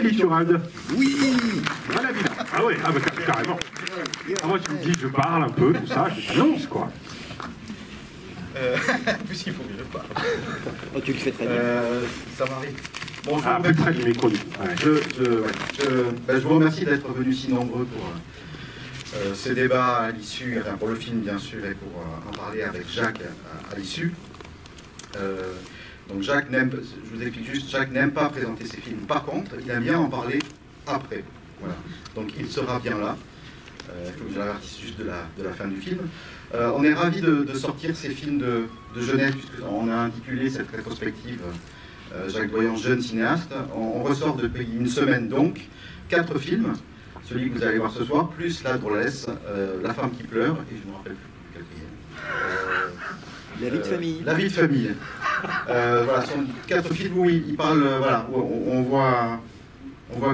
Littoral. Oui. Voilà, Villa. Ah ouais, ah bah, carrément. Ah, moi, tu me dis, je parle un peu, tout ça, je t'annonce, quoi. Puisqu'il faut que je parle. Oh, tu le fais très bien. Ça m'arrive. Bon, Plus près du micro. Ouais. Je vous remercie d'être venus si nombreux pour ce débat à l'issue, enfin pour le film bien sûr, et pour en parler avec Jacques à l'issue. Donc Jacques n'aime, je vous explique juste, Jacques n'aime pas présenter ses films. Par contre, il aime bien en parler après. Voilà. Donc il sera bien là. Il faut que je l'avertisse juste de la fin du film. On est ravis de sortir ces films de jeunesse, puisqu'on a intitulé cette rétrospective Jacques Doyon, jeune cinéaste. On ressort depuis une semaine donc 4 films, celui que vous allez voir ce soir, plus La Drôlesse, La femme qui pleure, et je ne me rappelle plus quel film. La vie de famille. La vie de famille. Voilà, ce sont 4 films où il parle, voilà, où on voit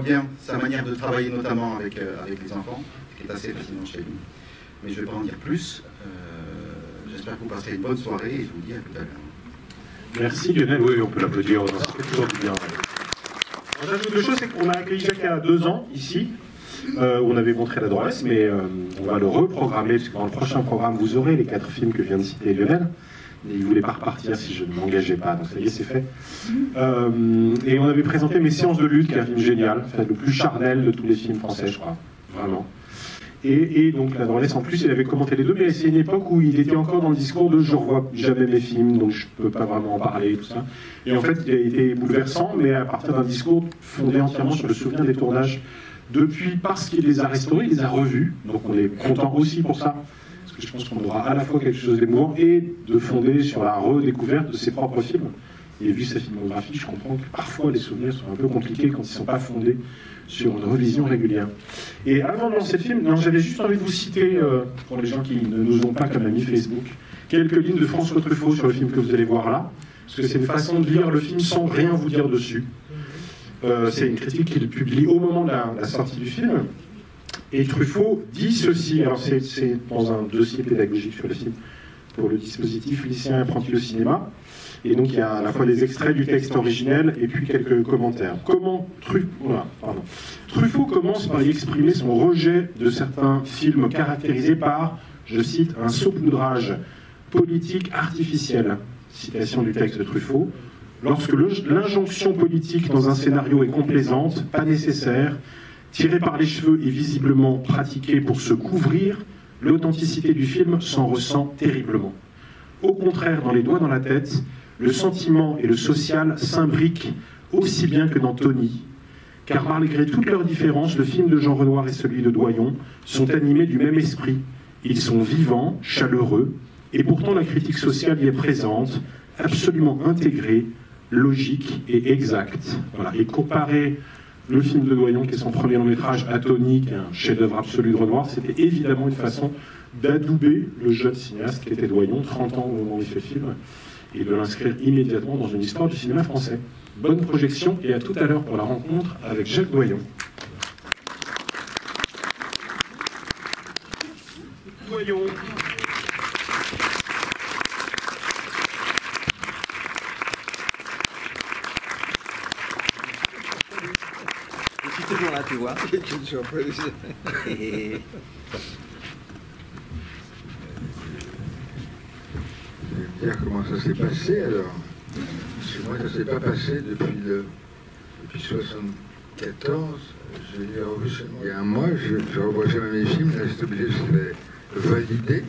bien sa manière de travailler, notamment avec les enfants, ce qui est assez fascinant chez lui. Mais je ne vais pas en dire plus. J'espère que vous passerez une bonne soirée et je vous dis à tout à l'heure. Merci Lionel, oui, on peut l'applaudir, ça fait toujours du bien. J'ajoute deux choses, c'est qu'on a accueilli Jacques il y a 2 ans, ici, où on avait montré La Drôlesse, mais on va le reprogrammer, parce que dans le prochain programme, vous aurez les 4 films que vient de citer Lionel. Et il ne voulait pas repartir si je ne m'engageais pas, donc ça y est, c'est fait. Et on avait présenté Mes séances de lutte, qui est un film génial, le plus charnel de tous les films français, je crois, vraiment. Et donc La Drôlesse, en plus, il avait commenté les deux, mais c'est une époque où il était encore dans le discours de « je revois jamais mes films, donc je ne peux pas vraiment en parler », tout ça. Et en fait, il a été bouleversant, mais à partir d'un discours fondé entièrement sur le souvenir des tournages. Depuis, parce qu'il les a restaurés, il les a revus, donc on est content aussi pour ça, parce que je pense qu'on aura à la fois quelque chose d'émouvant et de fonder sur la redécouverte de ses propres films. Et vu sa filmographie, je comprends que parfois les souvenirs sont un peu compliqués quand ils ne sont pas fondés sur une revision régulière. Et avant de lancer le film, j'avais juste envie de vous citer, pour les gens qui ne nous ont pas comme ami Facebook, quelques lignes de François Truffaut sur le film que vous allez voir là, parce que c'est une façon de lire le film sans rien vous dire dessus. C'est une critique qu'il publie au moment de la sortie du film. Et Truffaut dit ceci, alors c'est dans un dossier pédagogique sur le film, pour le dispositif lycéen apprenti au cinéma. Et donc il y a à la fois des extraits du texte originel et puis quelques commentaires. Truffaut commence par y exprimer son rejet de certains films caractérisés par, je cite, un saupoudrage politique artificiel. Citation du texte de Truffaut. Lorsque l'injonction politique dans un scénario est complaisante, pas nécessaire, tirée par les cheveux et visiblement pratiquée pour se couvrir, l'authenticité du film s'en ressent terriblement. Au contraire, dans Les Doigts dans la tête, le sentiment et le social s'imbriquent aussi bien que dans Tony. Car malgré toutes leurs différences, le film de Jean Renoir et celui de Doyon sont animés du même esprit. Ils sont vivants, chaleureux, et pourtant la critique sociale y est présente, absolument intégrée, logique et exacte. Voilà. Et comparer le film de Doyon, qui est son premier long métrage, à Tony, qui est un chef-d'œuvre absolu de Renoir, c'était évidemment une façon d'adouber le jeune cinéaste qui était Doyon, 30 ans au moment où il fait le film, et de l'inscrire immédiatement dans une histoire du cinéma français. Bonne projection et à tout à l'heure pour la rencontre avec Jacques Doyon. Doyon. Je suis toujours là, tu vois. Dire comment ça s'est passé alors. Parce que moi ça s'est pas passé depuis 74. J'ai revu seulement il y a un mois, je revois jamais mes films, là j'étais obligé de valider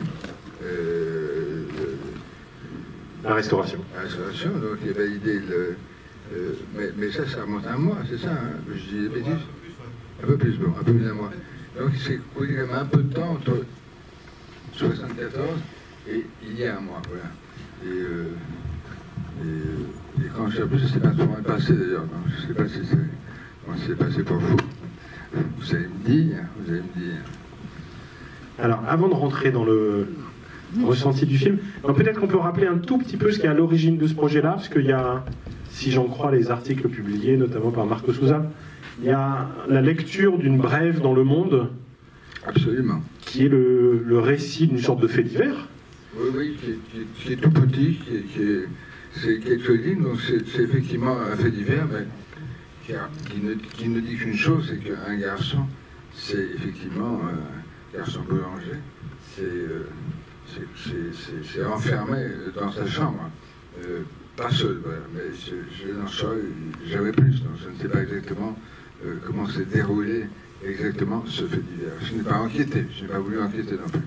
La restauration. La restauration, donc j'ai validé mais ça remonte à un mois, c'est ça, hein, je dis des bêtises. Un peu plus, bon, un peu plus d'un mois. Donc c'est quand même un peu de temps entre 74 et il y a un mois, voilà. Et quand je sais plus, je ne sais pas trop mal passé d'ailleurs. Je ne sais pas si comment c'est passé pour vous. Vous allez me dire. Alors, avant de rentrer dans le ressenti du film, peut-être qu'on peut rappeler un tout petit peu ce qui est à l'origine de ce projet-là, parce qu'il y a, si j'en crois les articles publiés, notamment par Marco Souza, il y a la lecture d'une brève dans Le Monde. Absolument. Qui est le récit d'une sorte de fait divers. Oui, qui est tout petit, c'est quelques lignes, donc c'est effectivement un fait divers, mais qui ne dit qu'une chose, c'est qu'un garçon, c'est effectivement un garçon boulanger, c'est enfermé dans sa chambre. Pas seul, voilà, mais je n'en saurais jamais plus, donc je ne sais pas exactement comment s'est déroulé exactement ce fait divers. Je n'ai pas enquêté, je n'ai pas voulu enquêter non plus.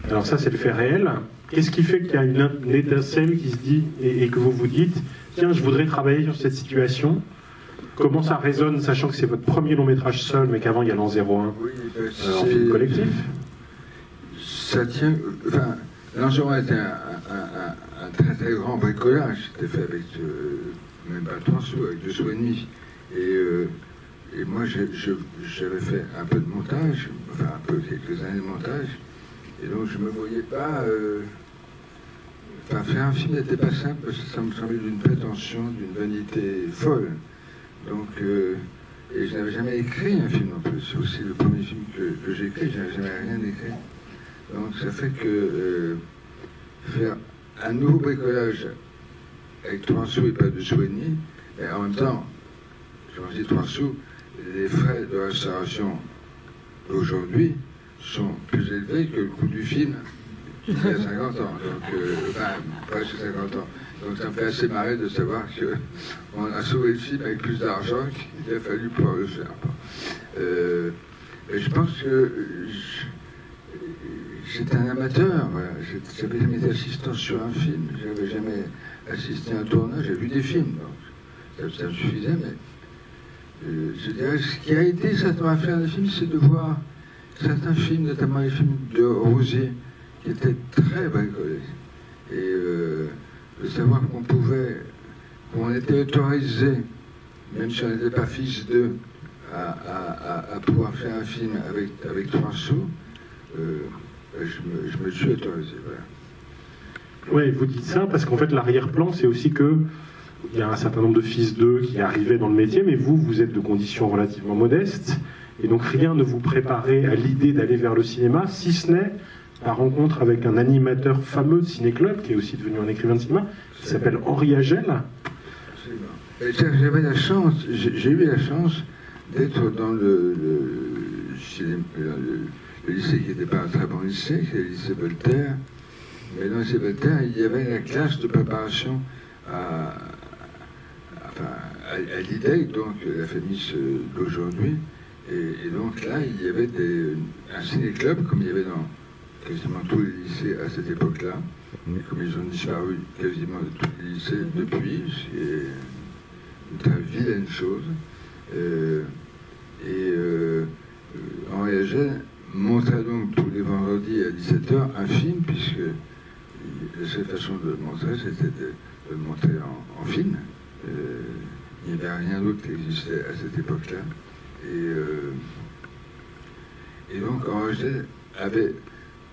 Alors ça, c'est le fait réel. Qu'est-ce qui fait qu'il y a une étincelle qui se dit, et que vous vous dites, tiens, je voudrais travailler sur cette situation? Comment ça résonne, sachant que c'est votre premier long métrage seul, mais qu'avant, il y a l'an 01 oui, en film collectif? Ça tient... Enfin, l'an 01 était un très très grand bricolage. C'était fait avec même pas 3 sous, avec 2 sous et demi. Et moi, j'avais fait un peu de montage, enfin un peu, quelques années de montage. Et donc je ne me voyais pas... Enfin, faire un film n'était pas simple parce que ça me semblait d'une prétention, d'une vanité folle. Donc, et je n'avais jamais écrit un film en plus. C'est aussi le premier film que j'ai écrit, je n'avais jamais rien écrit. Donc ça fait que faire un nouveau bricolage avec 3 sous et pas 2 sous et demi, et en même temps, je m'en dis 3 sous, les frais de restauration aujourd'hui sont plus élevés que le coût du film il y a 50 ans, donc, enfin, presque 50 ans. Donc ça me fait assez marrer de savoir qu'on a sauvé le film avec plus d'argent qu'il a fallu pouvoir le faire. Et je pense que j'étais un amateur, voilà. J'avais jamais été assistant sur un film, j'avais jamais assisté à un tournage, j'ai vu des films, donc ça me suffisait, mais je dirais ce qui a été certainement à faire des films, c'est de voir certains films, notamment les films de Rosier, qui étaient très bricolés. Et de savoir qu'on était autorisé, même si on n'était pas fils d'eux, à pouvoir faire un film avec 3 sous, je me suis autorisé. Voilà. Oui, vous dites ça parce qu'en fait, l'arrière-plan, c'est aussi que il y a un certain nombre de fils d'eux qui arrivaient dans le métier, mais vous êtes de conditions relativement modestes, et donc rien ne vous préparait à l'idée d'aller vers le cinéma, si ce n'est la rencontre avec un animateur fameux de Ciné-Club, qui est aussi devenu un écrivain de cinéma, qui s'appelle Henri Agel. J'avais la chance, j'ai eu la chance d'être dans le lycée qui n'était pas un très bon lycée, c'est le lycée Voltaire. Mais dans le lycée Voltaire, il y avait la classe de préparation à l'IDEC, donc la famille d'aujourd'hui. Et donc là, il y avait un ciné-club, comme il y avait dans quasiment tous les lycées à cette époque-là, comme ils ont disparu quasiment de tous les lycées depuis, c'est une très vilaine chose. Henri Agel montrait donc tous les vendredis à 17h un film, puisque la seule façon de le montrer, c'était de le montrer en film. Il n'y avait rien d'autre qui existait à cette époque-là. Et donc Henri Agel avait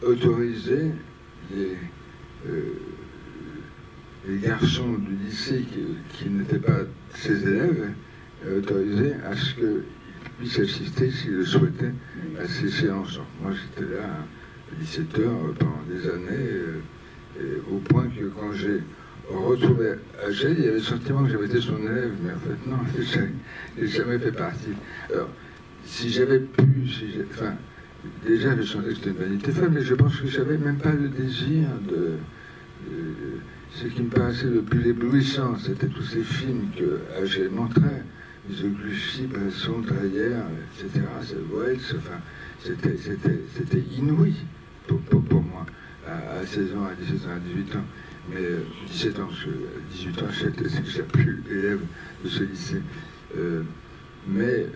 autorisé les garçons du lycée qui n'étaient pas ses élèves, autorisé à ce qu'ils puissent assister, s'ils le souhaitaient, à ces séances. Moi, j'étais là à 17h pendant des années, au point que quand j'ai retrouvé Agel, il y avait le sentiment que j'avais été son élève, mais en fait, non, je n'ai jamais fait partie. Alors, si j'avais pu, enfin, déjà, je sentais que c'était une vanité folle, mais je pense que je n'avais même pas le désir de... Ce qui me paraissait le plus éblouissant, c'était tous ces films que Agel montrait, les Ogluchy, Bresson, Dreyer, etc., Wells, enfin, c'était inouï pour moi, à 16 ans, à 17 ans, à 18 ans. Mais 17 ans, parce que à 18 ans, j'étais déjà plus élève de ce lycée. Mais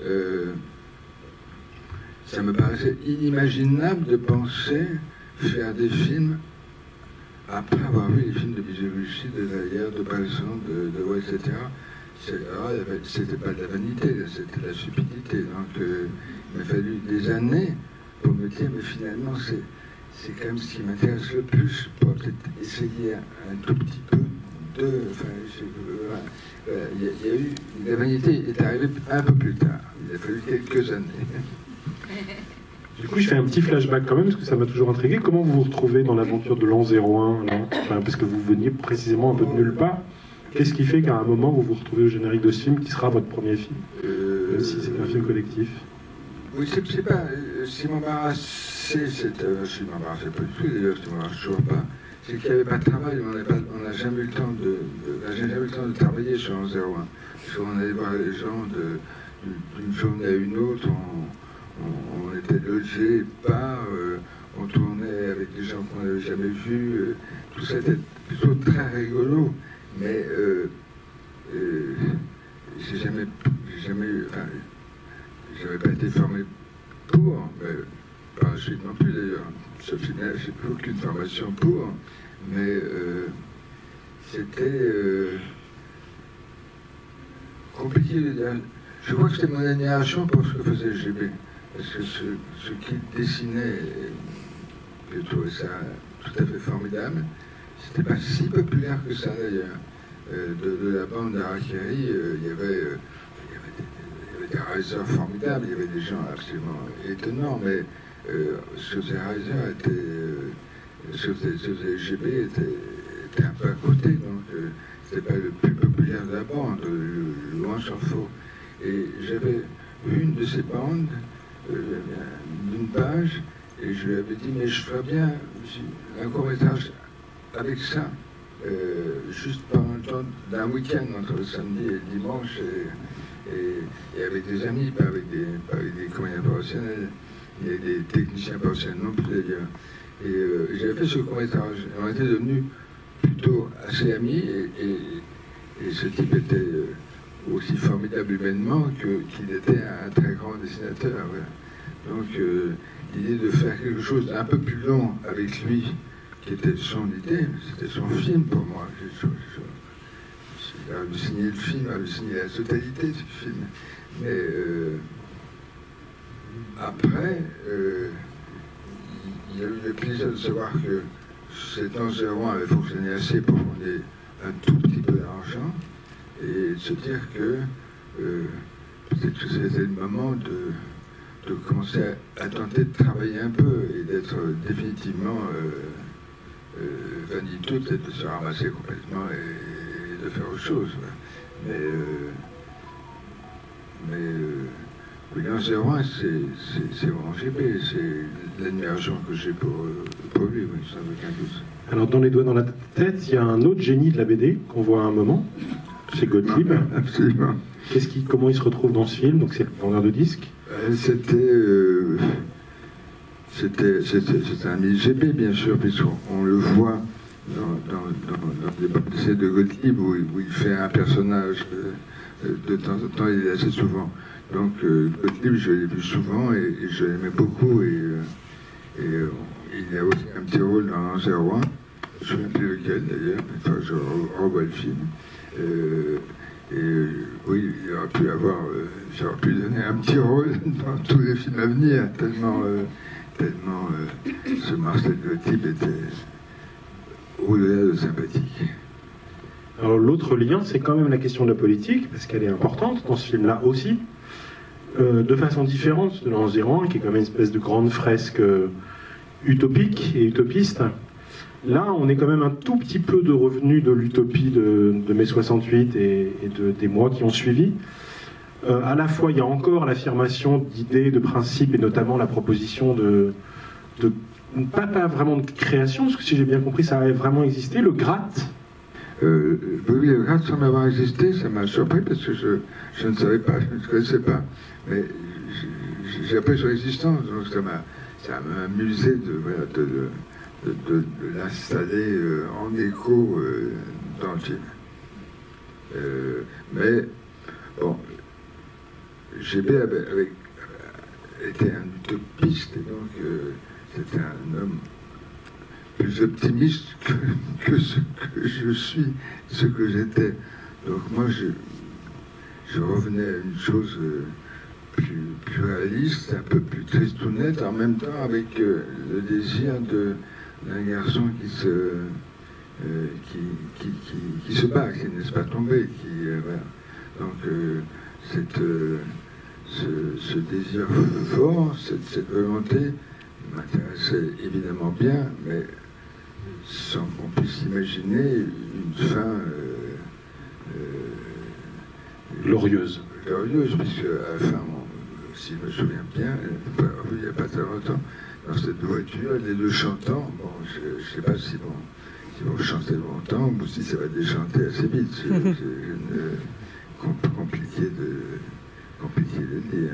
ça me paraissait inimaginable de penser faire des films après avoir vu les films de Ogluchy, de Dreyer, de Bresson, de Wells, etc. C'était pas de la vanité, c'était de la stupidité. Donc il m'a fallu des années pour me dire, mais finalement, c'est quand même ce qui m'intéresse le plus, pour peut-être essayer un tout petit peu de... Enfin, il y a eu... La vanité est arrivée un peu plus tard. Il a fallu quelques années. Du coup, je fais un petit flashback quand même, parce que ça m'a toujours intrigué. Comment vous vous retrouvez dans l'aventure de l'an 01 là, enfin, parce que vous veniez précisément un peu de nulle part. Qu'est-ce qui fait qu'à un moment vous vous retrouvez au générique de ce film qui sera votre premier film, même si c'est un film collectif? Oui, c'est pas. Ce qui m'embarrassait, je m'embarrassais pas du tout d'ailleurs, je m'embarrasse toujours pas. C'est qu'il n'y avait pas de travail, on n'a jamais eu le temps de travailler sur 101. Parce qu'on allait voir les gens d'une journée à une autre, on était logés par, on tournait avec des gens qu'on n'avait jamais vus, tout ça était plutôt très rigolo, mais j'ai jamais eu, enfin, j'avais pas été formé pour, mais par la suite non plus d'ailleurs. Ce final, j'ai plus aucune formation pour, mais c'était compliqué de dire. Je crois que c'était mon admiration pour ce que faisait GB, parce que ce qu'il dessinait, j'ai trouvé ça tout à fait formidable. C'était pas si populaire que ça d'ailleurs. De la bande d'Harakiri, il y avait des réalisateurs formidables, il y avait des gens absolument étonnants, mais ce que faisait Reiser ce que faisait GB était un peu à côté, donc c'était pas le plus populaire de la bande, loin s'en faut. Et j'avais une de ces bandes, d'une page, et je lui avais dit, mais je ferais bien un court-métrage avec ça, juste pendant le temps d'un week-end entre le samedi et le dimanche, et avec des amis, pas avec des comédiens professionnels, et des techniciens professionnels non plus d'ailleurs. Et j'avais fait ce court-métrage. On était devenus plutôt assez amis, et ce type était aussi formidable humainement qu'il était un très grand dessinateur. Voilà. Donc l'idée de faire quelque chose d'un peu plus long avec lui, qui était son idée, c'était son film pour moi. J'ai halluciné le film, halluciné la totalité du film. Mais après, il y a eu le plaisir de savoir que cet 101 avait fonctionné assez pour qu'on ait un tout petit peu d'argent, et de se dire que peut-être que c'était le moment de commencer à tenter de travailler un peu et d'être définitivement vaniteux, peut-être de se ramasser complètement et de faire autre chose. Mais oui, 101, c'est vraiment GB, c'est l'admiration que j'ai pour lui, oui, sans aucun doute. Alors, dans Les Doigts dans la tête, il y a un autre génie de la BD qu'on voit à un moment, c'est Gottlieb. Absolument. Comment il se retrouve dans ce film? Donc, c'est le vendeur de disques. C'était un GB, bien sûr, puisqu'on le voit dans les bandes d'essai de Gottlieb, où il fait un personnage de temps en temps, il est assez souvent. Donc, Gottlieb, je l'ai vu souvent et je l'aimais beaucoup. Et il a aussi un petit rôle dans 101, je ne sais plus lequel d'ailleurs, enfin, je revois le film. Oui, j'aurais pu donner un petit rôle dans tous les films à venir, tellement ce Marcel Gottlieb était au-delà de sympathique. Alors l'autre lien, c'est quand même la question de la politique, parce qu'elle est importante dans ce film-là aussi, de façon différente de l'An-01, qui est quand même une espèce de grande fresque utopique et utopiste. Là, on est quand même un tout petit peu de revenu de l'utopie de mai 68 et des mois qui ont suivi. À la fois, il y a encore l'affirmation d'idées, de principes, et notamment la proposition de pas vraiment de création, parce que si j'ai bien compris, ça avait vraiment existé, le gratte. Oui, le gratte semble avoir existé, ça m'a surpris parce que je ne savais pas, je ne connaissais pas. Mais j'ai appris son existence, donc ça m'a amusé de l'installer en écho dans le film. Mais, bon, GB était un utopiste, et donc c'était un homme plus optimiste que ce que je suis, ce que j'étais. Donc moi, je revenais à une chose plus réaliste, un peu plus tristounette, en même temps avec le désir d'un garçon qui se bat, qui ne laisse pas tomber, voilà. Donc ce désir fort, cette volonté m'intéressait évidemment bien, mais sans qu'on puisse imaginer une fin glorieuse. Glorieuse, puisque à la fin, si je me souviens bien, il n'y a pas très longtemps, dans cette voiture, les deux chantants, bon, je ne sais pas si vont chanter longtemps ou si ça va déchanter assez vite. Compliqué de dire.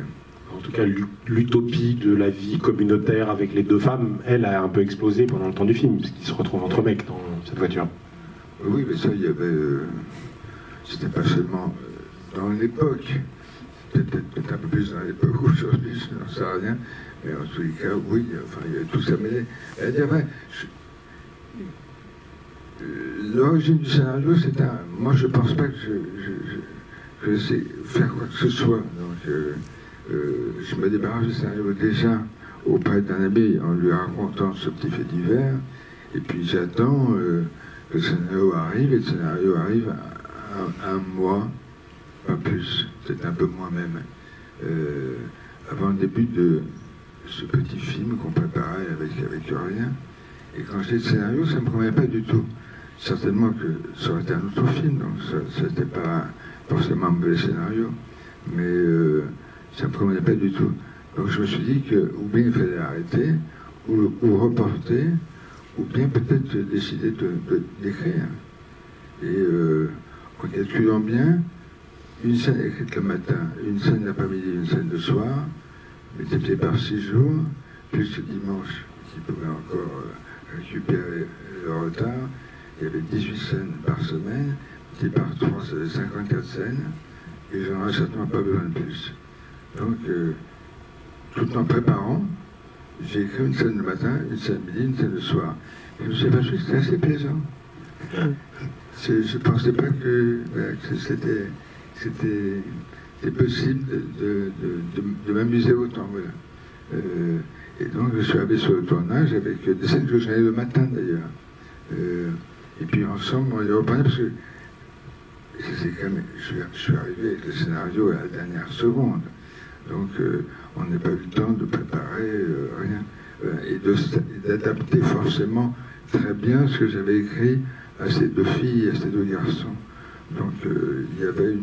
En tout cas, l'utopie de la vie communautaire avec les deux femmes, elle a un peu explosé pendant le temps du film, parce qu'ils se retrouvent entre mecs dans cette voiture. Oui, mais ça, il y avait... c'était pas seulement dans l'époque, peut-être un peu plus dans l'époque aujourd'hui, je n'en sais rien, mais en tous les cas, oui, enfin, il y avait tout ça mêlé. L'origine du scénario, c'est un... Moi, je pense pas que je sais faire quoi que ce soit. Donc, je me débarrasse du scénario déjà auprès d'un ami en lui racontant ce petit fait divers, et puis j'attends que le scénario arrive, et le scénario arrive un mois, pas plus, peut-être un peu moins même, avant le début de ce petit film qu'on préparait avec rien. Et quand j'ai le scénario, ça ne me convient pas du tout. Certainement que ça aurait été un autre film, donc ça n'était pas forcément un mauvais scénario, mais ça ne me convenait pas du tout. Donc je me suis dit que ou bien il fallait arrêter, ou reporter, ou bien peut-être décider d'écrire. Et en calculant bien, une scène écrite le matin, une scène l'après-midi, une scène le soir, multipliée par 6 jours, plus le dimanche qui pouvait encore récupérer le retard. Il y avait 18 scènes par semaine, multiplié par 3, ça faisait 54 scènes, et j'en aurais certainement pas besoin de plus. Donc, tout en préparant, j'ai écrit une scène le matin, une scène le midi, une scène le soir. Et je me suis aperçu que c'était assez plaisant. Je ne pensais pas que c'était possible de m'amuser autant. Voilà. Et donc, je suis arrivé sur le tournage avec des scènes que j'avais le matin d'ailleurs. Et puis ensemble, on les reprenait parce que c'est quand même, je suis arrivé avec le scénario à la dernière seconde. Donc, on n'a pas eu le temps de préparer rien. Et d'adapter forcément très bien ce que j'avais écrit à ces deux filles et à ces deux garçons. Donc, il y avait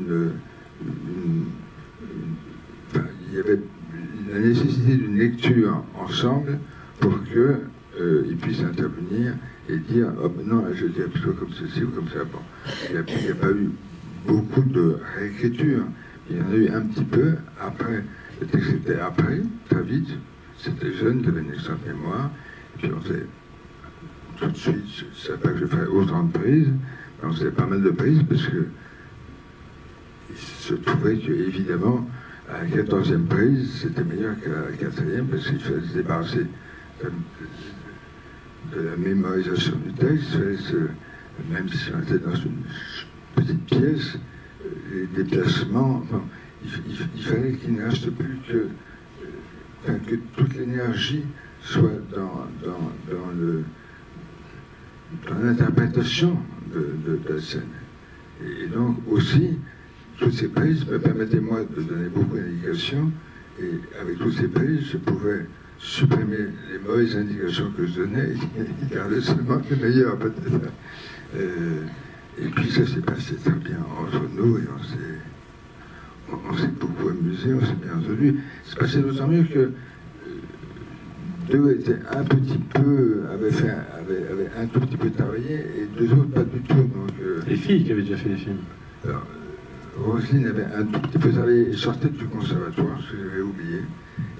il y avait la nécessité d'une lecture ensemble pour qu'ils puissent intervenir et dire oh, non, là, je dirais plutôt comme ceci ou comme ça. Bon, il n'y a pas eu beaucoup de réécriture. Il y en a eu un petit peu après. Le texte était après, très vite. C'était jeune, j'avais une excellente mémoire. Et puis on faisait tout de suite, je ne savais pas que je ferais autant de prises, mais on faisait pas mal de prises parce que il se trouvait que, évidemment, à la 14e prise, c'était meilleur qu'à la 4e parce qu'il fallait se débarrasser de la mémorisation du texte. Il fallait même si on était dans une petite pièce, les déplacements, bon, il fallait qu'il ne reste plus que toute l'énergie soit dans l'interprétation de la scène. Et donc aussi, toutes ces prises me permettaient moi de donner beaucoup d'indications, et avec toutes ces prises, je pouvais supprimer les mauvaises indications que je donnais et garder seulement les meilleures peut-être. Et puis ça s'est passé très bien entre nous, et on s'est beaucoup amusé, on s'est bien entendu. C'est passé d'autant mieux que deux étaient un petit peu, avaient un tout petit peu travaillé, et deux autres pas du tout. Donc, les filles qui avaient déjà fait des films. Alors, Roselyne avait un tout petit peu travaillé et sortait du conservatoire, ce que j'avais oublié.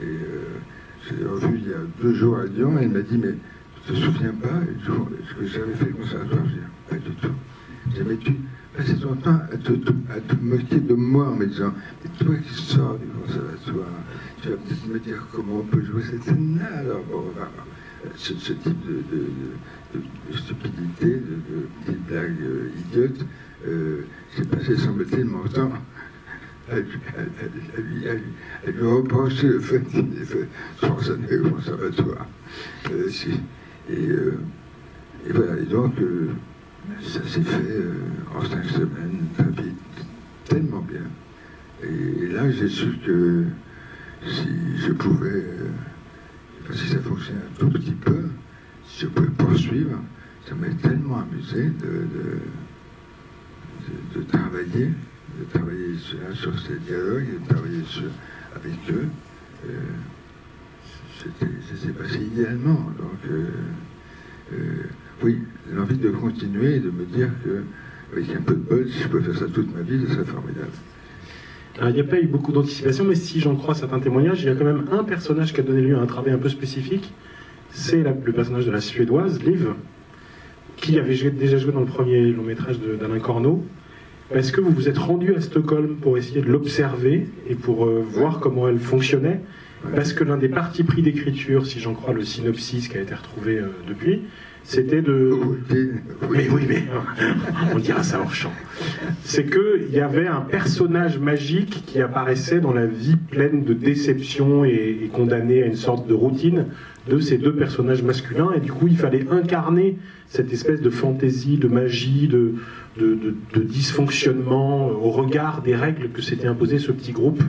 Et je l'ai revue il y a 2 jours à Lyon, et elle m'a dit mais tu te souviens pas ce que j'avais fait le conservatoire? Je dis pas du tout. Je dis mais tu passais ton temps à te moquer de moi en me disant mais toi qui sors du conservatoire, tu vas peut-être me dire comment on peut jouer cette scène-là. Alors bon, ce type de stupidité, de petites blagues idiotes, j'ai passé, semble-t-il, mon temps à lui reprocher le fait qu'il ait fait 3 années au conservatoire. Et voilà, et donc ça s'est fait en 5 semaines, très vite, tellement bien. Et là, j'ai su que si je pouvais, si ça fonctionnait un tout petit peu, si je pouvais poursuivre, ça m'avait tellement amusé de travailler de travailler sur ces dialogues, et de travailler avec eux. C'est passé idéalement. Donc, oui, l'envie de continuer et de me dire qu'avec un peu de bol, si je peux faire ça toute ma vie, ce serait formidable. Alors, il n'y a pas eu beaucoup d'anticipation, mais si j'en crois certains témoignages, il y a quand même un personnage qui a donné lieu à un travail un peu spécifique. C'est le personnage de la Suédoise, Liv, qui avait déjà joué dans le premier long métrage d'Alain Corneau. Est-ce que vous vous êtes rendu à Stockholm pour essayer de l'observer et pour voir comment elle fonctionnait? Parce que l'un des partis pris d'écriture, si j'en crois le synopsis qui a été retrouvé depuis, c'était de... Mais oui, mais on dira ça hors champ. C'est qu'il y avait un personnage magique qui apparaissait dans la vie pleine de déception et condamné à une sorte de routine de ces deux personnages masculins. Et du coup, il fallait incarner cette espèce de fantaisie, de magie, de dysfonctionnement au regard des règles que s'était imposé ce petit groupe.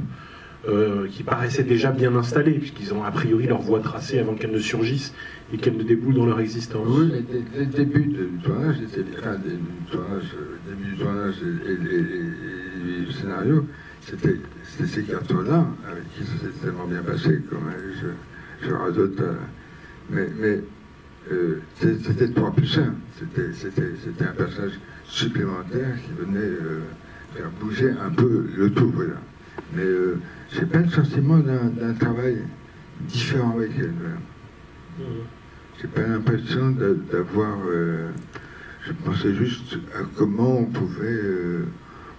Qui paraissaient déjà bien installés, puisqu'ils ont a priori leur voie tracée avant qu'elles ne surgissent et qu'elles ne déboulent dans leur existence. Oui, mais le début du tournage, début du tournage et du scénario, c'était ces quatre-là, avec qui ça s'est tellement bien passé, comme je radote. Mais c'était 3+1. C'était un personnage supplémentaire qui venait faire bouger un peu le tout, voilà. Mais j'ai pas le sentiment d'un travail différent avec elle. J'ai pas l'impression d'avoir... je pensais juste à comment on pouvait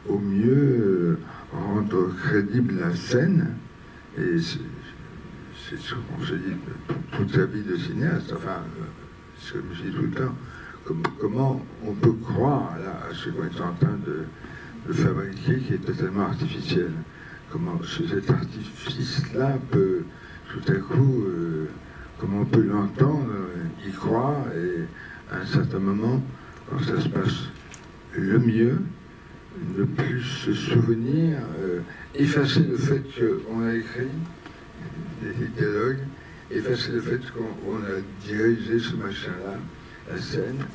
au mieux rendre crédible la scène. Et c'est ce qu'on se dit toute sa vie de cinéaste. Enfin, ce que je dis tout le temps. Comment on peut croire là, à ce qu'on est en train de fabriquer qui est totalement artificiel. Comment cet artifice-là peut, tout à coup, comment on peut l'entendre, y croire, et à un certain moment, quand ça se passe le mieux, ne plus se souvenir, effacer le fait qu'on a écrit des dialogues, effacer le fait qu'on a dirigé ce machin-là, la scène,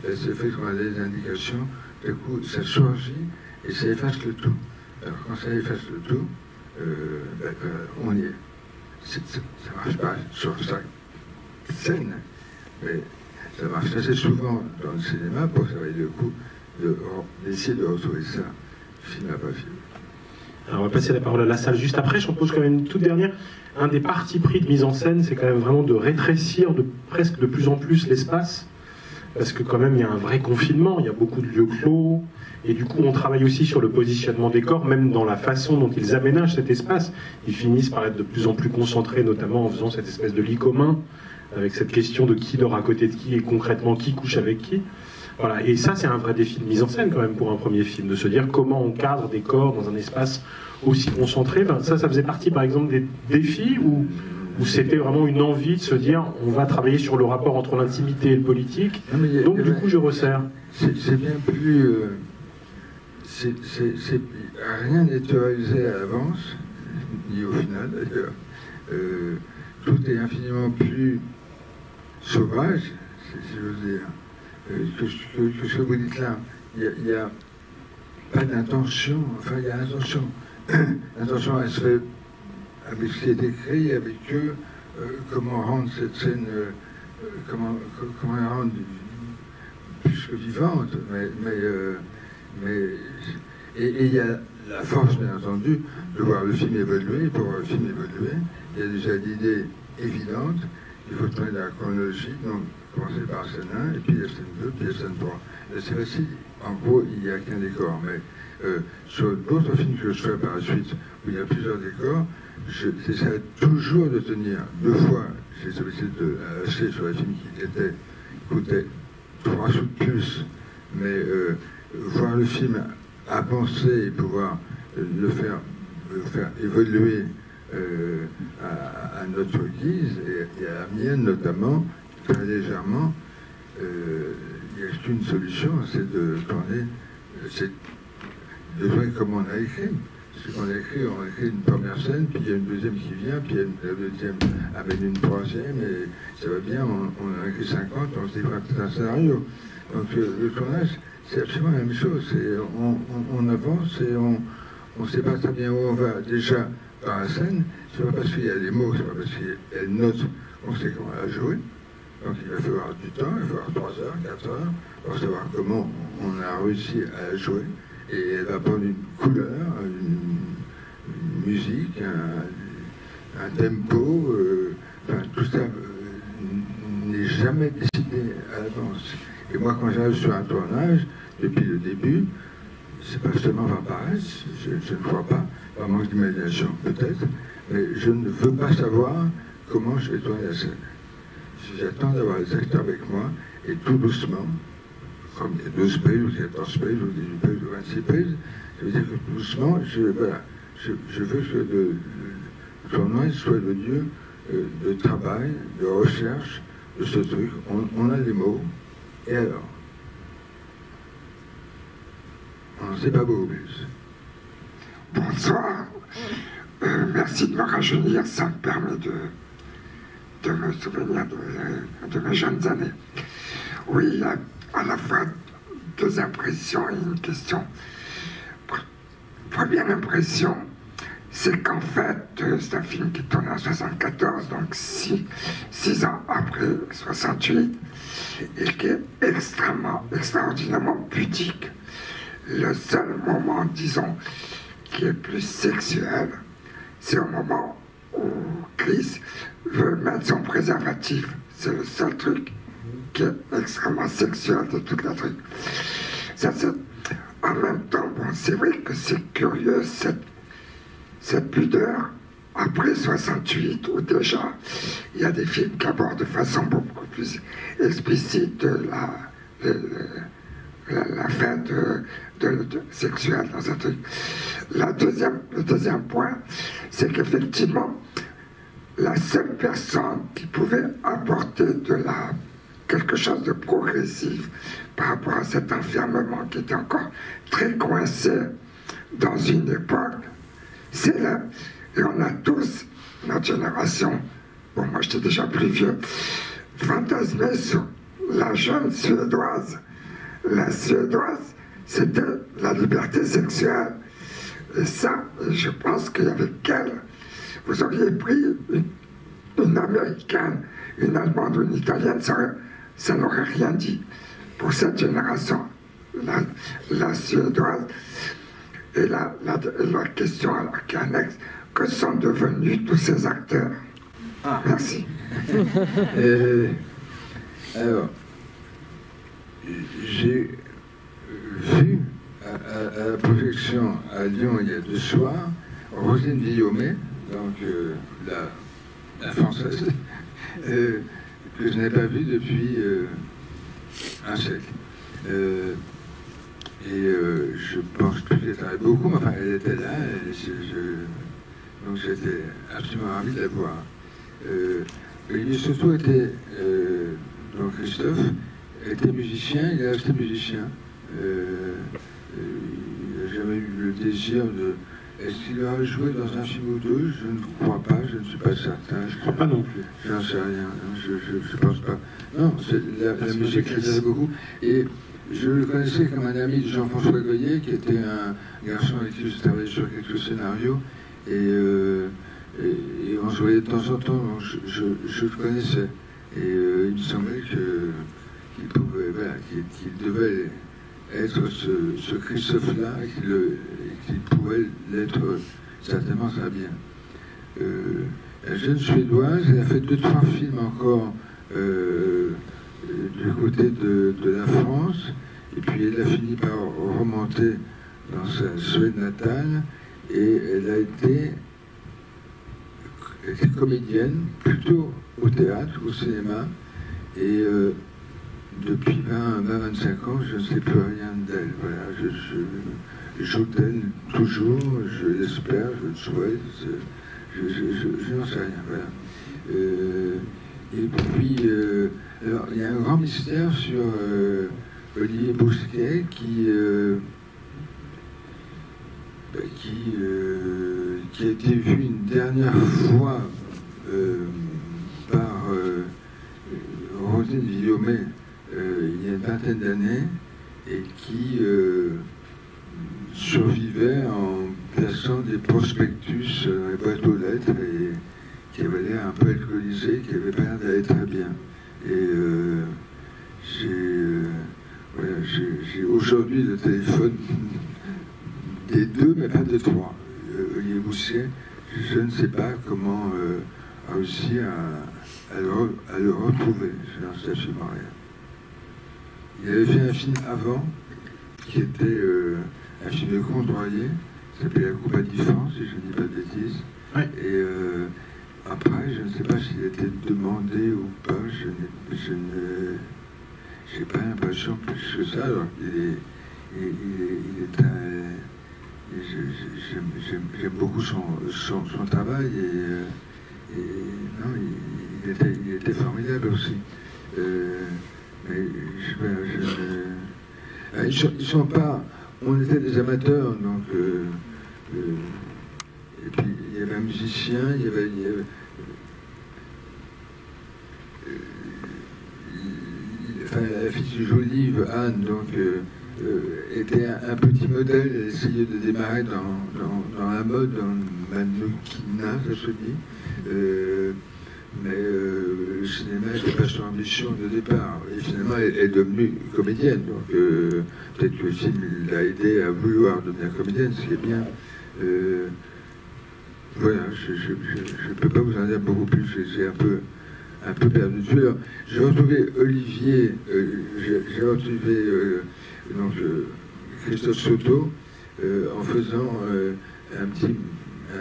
effacer le fait qu'on a des indications, tout à coup, ça surgit et ça efface le tout. Alors quand ça efface le tout, on y est. Ça ne marche pas sur chaque scène, mais ça marche assez souvent dans le cinéma pour ça vaille le coup d'essayer de retrouver ça, film après film. Alors on va passer la parole à la salle juste après. Je propose quand même une toute dernière. Un des partis pris de mise en scène, c'est quand même vraiment de rétrécir presque de plus en plus l'espace, parce que quand même il y a un vrai confinement, il y a beaucoup de lieux clos. Et du coup, on travaille aussi sur le positionnement des corps, même dans la façon dont ils aménagent cet espace. Ils finissent par être de plus en plus concentrés, notamment en faisant cette espèce de lit commun, avec cette question de qui dort à côté de qui et concrètement qui couche avec qui. Voilà. Et ça, c'est un vrai défi de mise en scène quand même pour un premier film, de se dire comment on cadre des corps dans un espace aussi concentré. Enfin, ça faisait partie par exemple des défis où c'était vraiment une envie de se dire on va travailler sur le rapport entre l'intimité et le politique. Donc du coup, je resserre. C'est bien plus... rien n'est théorisé à l'avance, ni au final d'ailleurs. Tout est infiniment plus sauvage, si j'ose dire, que ce que vous dites là. Il n'y a pas d'intention, enfin il y a l'intention. L'intention, elle se fait avec ce qui est écrit, avec eux, comment rendre cette scène, comment la rendre plus que vivante, et il y a la force, bien entendu, de voir le film évoluer. Pour voir le film évoluer, il y a déjà l'idée évidente, il faut tourner la chronologie, donc commencer par scène 1, et puis la scène 2, puis la scène 3. Et c'est facile, en gros, il n'y a qu'un décor, mais sur d'autres films que je fais par la suite, où il y a plusieurs décors, j'essaie toujours de tenir 2 fois, j'ai sollicité de lâcher sur les films qui coûtaient 3 sous de plus, mais voir le film avancer et pouvoir le faire évoluer à notre guise et à la mienne notamment, très légèrement, il n'y a qu'une solution, c'est de tourner, c'est de jouer comme on a écrit. Ce qu'on écrit, on écrit une première scène, puis il y a une deuxième qui vient, puis la deuxième amène une troisième, et ça va bien, on a écrit 50, on se livre un scénario. Donc le tournage, c'est absolument la même chose. On avance et on ne sait pas très bien où on va. Déjà, dans la scène, c'est pas parce qu'il y a des mots, c'est pas parce qu'il y a une note qu'on sait qu'on va la jouer. Donc il va falloir du temps, il va falloir 3 heures, 4 heures, pour savoir comment on a réussi à la jouer. Et elle va prendre une couleur, une musique, un tempo, enfin, tout ça n'est jamais décidé à l'avance. Et moi, quand j'arrive sur un tournage, depuis le début, c'est pas seulement va apparaître, je ne crois pas, par manque d'imagination peut-être, mais je ne veux pas savoir comment je vais tourner la scène. J'attends d'avoir les acteurs avec moi, et tout doucement, comme il y a 12 pages, ou 14 pages, ou 18 pages, ou 26 pages, ça veut dire que doucement, je veux que le tournoi soit le lieu de travail, de recherche de ce truc. On a les mots, et alors on ne sait pas beaucoup plus. Bonsoir, merci de me rajeunir, ça me permet de me souvenir de mes jeunes années. Oui, il y a à la fois 2 impressions et une question. Première impression, c'est qu'en fait, c'est un film qui tourne en 74, donc 6 ans après 68, et qui est extraordinairement pudique. Le seul moment, disons, qui est plus sexuel, c'est au moment où Chris veut mettre son préservatif. C'est le seul truc qui est extrêmement sexuel de toute la truc. Ça, en même temps, bon, c'est vrai que c'est curieux, cette pudeur, après 68, où déjà, il y a des films qui abordent de façon beaucoup plus explicite la fête sexuelle dans un truc. Le deuxième point, c'est qu'effectivement, la seule personne qui pouvait apporter quelque chose de progressif par rapport à cet enfermement qui était encore très coincé dans une époque, c'est là. Et on a tous, notre génération, bon, moi j'étais déjà plus vieux, fantasmé sur la jeune Suédoise. La Suédoise, c'était la liberté sexuelle. Et ça, je pense qu'avec elle, vous auriez pris une Américaine, une Allemande ou une Italienne, ça n'aurait rien dit. Pour cette génération, la Suédoise. Et la question alors qui est annexe, que sont devenus tous ces acteurs? Merci. Alors, j'ai vu à la projection à Lyon il y a 2 soirs Roselyne Guillaumet, donc la française, que je n'ai pas vue depuis un siècle. Je pense plus qu'elle travaille beaucoup, mais enfin elle était là, donc j'étais absolument ravi de la voir. Il surtout était, donc Christophe, était musicien, il est resté musicien. Il n'a jamais eu le désir de... Est-ce qu'il a joué dans un film ou 2? Je ne crois pas, je ne suis pas certain. Je ne crois pas non plus. J'en sais rien, je ne pense pas. Non, la musique l'intéressait beaucoup. Et je le connaissais comme un ami de Jean-François Goyer, qui était un garçon avec qui je travaillais sur quelques scénarios. Et on se voyait de temps en temps, donc je le connaissais. Et il me semblait qu'il devait être ce Christophe-là, qu'il pouvait l'être certainement très bien. La jeune Suédoise, elle a fait 2-3 films encore du côté de la France, et puis elle a fini par remonter dans sa Suède natale, et elle a été comédienne, plutôt au théâtre, au cinéma, et depuis 20-25 ans, je ne sais plus rien d'elle. Voilà, je joue d'elle toujours, je l'espère, je le souhaite, je n'en sais rien. Voilà. Et puis, alors, il y a un grand mystère sur Olivier Bousquet qui qui a été vu une dernière fois par Roselyne Villaumet il y a une vingtaine d'années, et qui survivait en plaçant des prospectus dans les boîtes aux lettres, et qui avait l'air un peu alcoolisé, qui avait pas l'air d'aller très bien. Et j'ai aujourd'hui le téléphone des deux, mais pas des trois. Olivier Boussier, je ne sais pas comment réussir à le retrouver. Je n'en sais absolument rien. Il avait fait un film avant, qui était un film de Condroyer, qui s'appelait La Coupe à distance, si je ne dis pas de bêtises. Ouais. Et après, je ne sais pas s'il a été demandé ou pas, je n'ai pas l'impression plus que ça. Alors, il est très... J'aime beaucoup son travail, et non, il était formidable aussi. Mais ils sont pas... On était des amateurs, donc... et puis, il y avait un musicien, il y avait la fille du Jolive, Anne, donc... était un petit modèle, elle essayait de démarrer dans la mode, dans le mannequinat, ça se dit. Mais le cinéma n'était pas son ambition de départ. Et finalement, elle est devenue comédienne. Donc peut-être que le film l'a aidé à vouloir devenir comédienne, ce qui est bien. Voilà, je ne peux pas vous en dire beaucoup plus. J'ai un peu perdu de vue. J'ai retrouvé Olivier, j'ai retrouvé donc, Christophe Soto en faisant un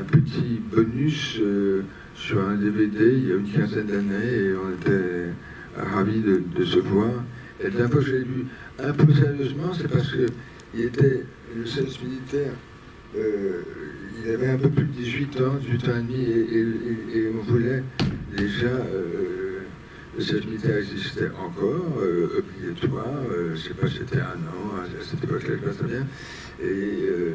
petit bonus sur un DVD il y a une quinzaine d'années, et on était ravis de se voir. Et la dernière fois que je l'ai vu un peu sérieusement, c'est parce qu'il était le service militaire, il avait un peu plus de 18 ans et demi, et on voulait déjà... le service militaire existait encore, obligatoire, je ne sais pas si c'était 1 an, à cette époque-là, je ne sais pas très bien. Et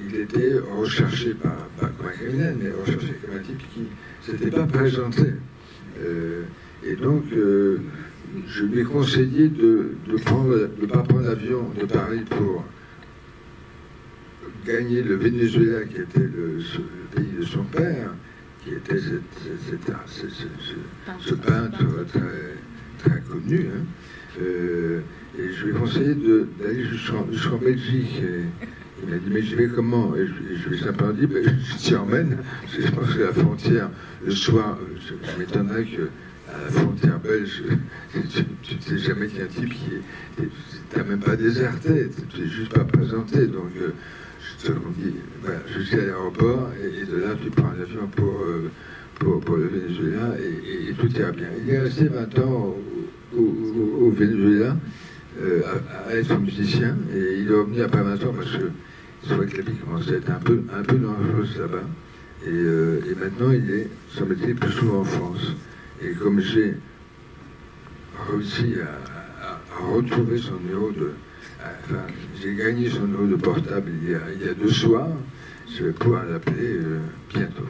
il était recherché, pas comme un criminel, mais recherché comme un type qui ne s'était pas présenté. Et donc, je lui ai conseillé de ne pas prendre l'avion de Paris pour gagner le Venezuela, qui était le pays de son père, qui était ce peintre très connu. Hein. Et je lui ai conseillé d'aller jusqu'en Belgique. Et il m'a dit, mais je vais comment? Et je lui ai simplement dit, ben, je t'y emmène. Je pense que la frontière, le soir, je m'étonnerais qu'à la frontière belge, tu ne sais jamais qu'il y a un type qui t'as même pas déserté, tu n'es juste pas présenté. Donc, je te dis, voilà, jusqu'à l'aéroport, et de là, tu prends un avion pour le Venezuela, et tout ira bien. Il est resté 20 ans au Venezuela, à être musicien, et il est revenu après 20 ans parce que c'est vrai que la vie commençait à être un peu dangereuse là-bas. Et maintenant, il est, semble-t-il, plus souvent en France. Et comme j'ai réussi à retrouver son numéro de... Enfin, j'ai gagné son numéro de portable il y a 2 soirs, je vais pouvoir l'appeler bientôt.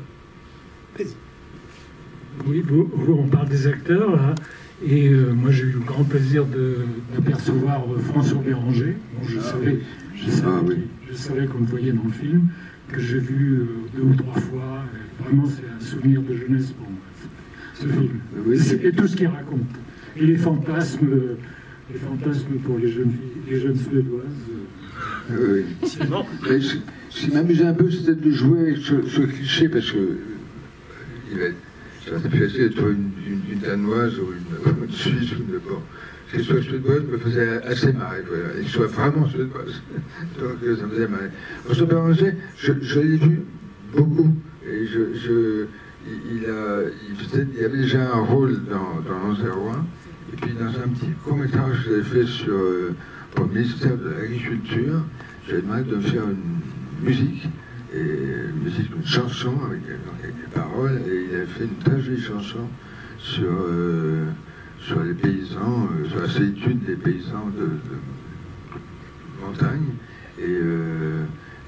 Oui, on parle des acteurs, là. Et moi, j'ai eu le grand plaisir de percevoir François Béranger. Bon, je savais qu'on le voyait dans le film, que j'ai vu 2 ou 3 fois. Et vraiment, c'est un souvenir de jeunesse pour moi, ce film. Oui, et tout ce qu'il raconte. Et les fantasmes pour les jeunes Suédoises. Oui. Mais ce qui m'amusait un peu, c'était de jouer avec ce cliché, parce que ça aurait été plus facile de trouver une Danoise ou une Suisse ou une... Bon, qu'elle soit suédoise me faisait assez marrer, voilà, et qu'elle soit vraiment suédoise. Donc ça me faisait marrer. François Béranger, je l'ai vu beaucoup, et il avait déjà un rôle dans 01, et puis dans un petit court-métrage que j'avais fait pour le ministère de l'Agriculture, j'avais demandé de me faire une musique, une chanson avec des paroles, et il avait fait une très jolie chanson sur les paysans, sur la solitude des paysans de montagne, et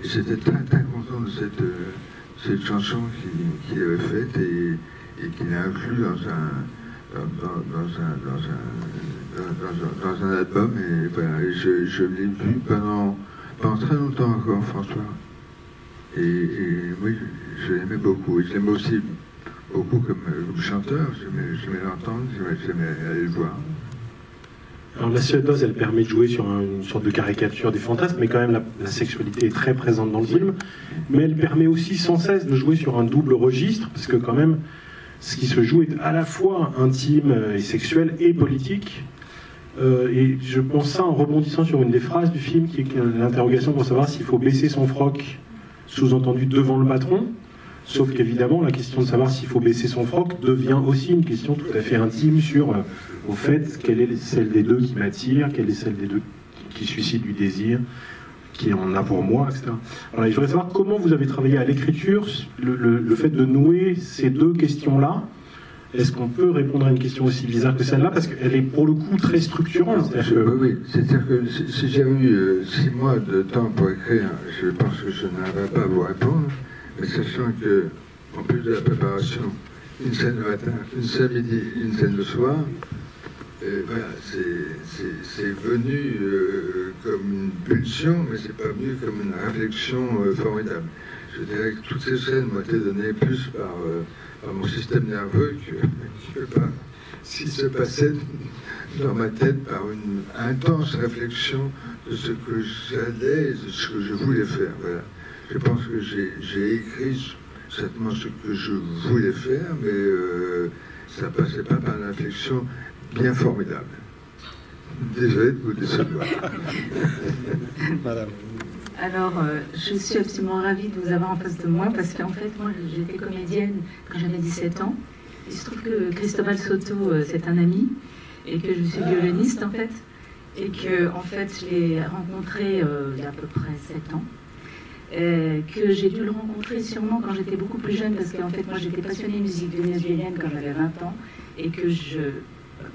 j'étais très très content de cette chanson qu'il avait faite et qu'il a inclus dans un album. Et voilà, et je l'ai vu pendant très longtemps encore, François. Et oui, je l'aimais beaucoup. Et je l'aimais aussi beaucoup comme chanteur. J'aimais l'entendre, j'aimais aller le voir. Alors la Suédoise, elle permet de jouer sur une sorte de caricature des fantasmes, mais quand même la sexualité est très présente dans le film. Mais elle permet aussi sans cesse de jouer sur un double registre, parce que quand même, ce qui se joue est à la fois intime et sexuel et politique. Et je pense ça en rebondissant sur une des phrases du film, qui est l'interrogation pour savoir s'il faut baisser son froc, sous-entendu devant le patron. Sauf qu'évidemment, la question de savoir s'il faut baisser son froc devient aussi une question tout à fait intime sur, au fait, quelle est celle des deux qui m'attire, quelle est celle des deux qui suscite du désir, qui en a pour moi, etc. Alors, je voudrais savoir comment vous avez travaillé à l'écriture, le fait de nouer ces deux questions-là. Est-ce qu'on peut répondre à une question aussi bizarre que celle-là? Parce qu'elle est pour le coup très structurante. Oui, c'est-à-dire que si j'avais eu 6 mois de temps pour écrire, je pense que je n'arriverais pas à vous répondre. Mais sachant que, en plus de la préparation, une scène le matin, une scène midi, une scène le soir, voilà, c'est venu comme une pulsion, mais c'est pas venu comme une réflexion formidable. Je dirais que toutes ces scènes m'ont été données plus par mon système nerveux que par ce qui se passait dans ma tête par une intense réflexion de ce que j'allais et de ce que je voulais faire. Voilà. Je pense que j'ai écrit certainement ce que je voulais faire, mais ça ne passait pas par une réflexion bien formidable. Désolé de vous décevoir. Madame. Alors, je suis absolument ravie de vous avoir en face de moi, parce qu'en fait, moi, j'étais comédienne quand j'avais 17 ans. Il se trouve que Cristobal Soto, c'est un ami, et que je suis violoniste, en fait, et que, en fait, je l'ai rencontré il y a à peu près 7 ans. Que j'ai dû le rencontrer sûrement quand j'étais beaucoup plus jeune, parce qu'en fait, moi, j'étais passionnée de musique vénézuélienne quand j'avais 20 ans, et que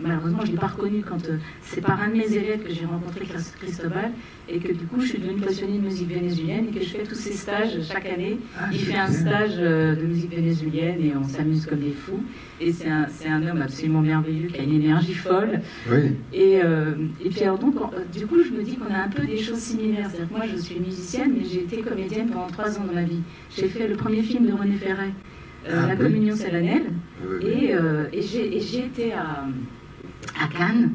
malheureusement, je ne l'ai pas reconnu quand c'est par un de mes élèves que j'ai rencontré Cristobal, et que du coup, je suis devenue passionnée de musique vénézuélienne, et que je fais tous ces stages chaque année. Il fait un stage de musique vénézuélienne, et on s'amuse comme des fous. Et c'est un homme absolument merveilleux, qui a une énergie folle. Oui. Et puis alors donc, du coup, je me dis qu'on a un peu des choses similaires. C'est-à-dire que moi, je suis musicienne, mais j'ai été comédienne pendant 3 ans dans ma vie. J'ai fait le premier film de René Ferret, La Communion solennelle, et j'ai été à Cannes,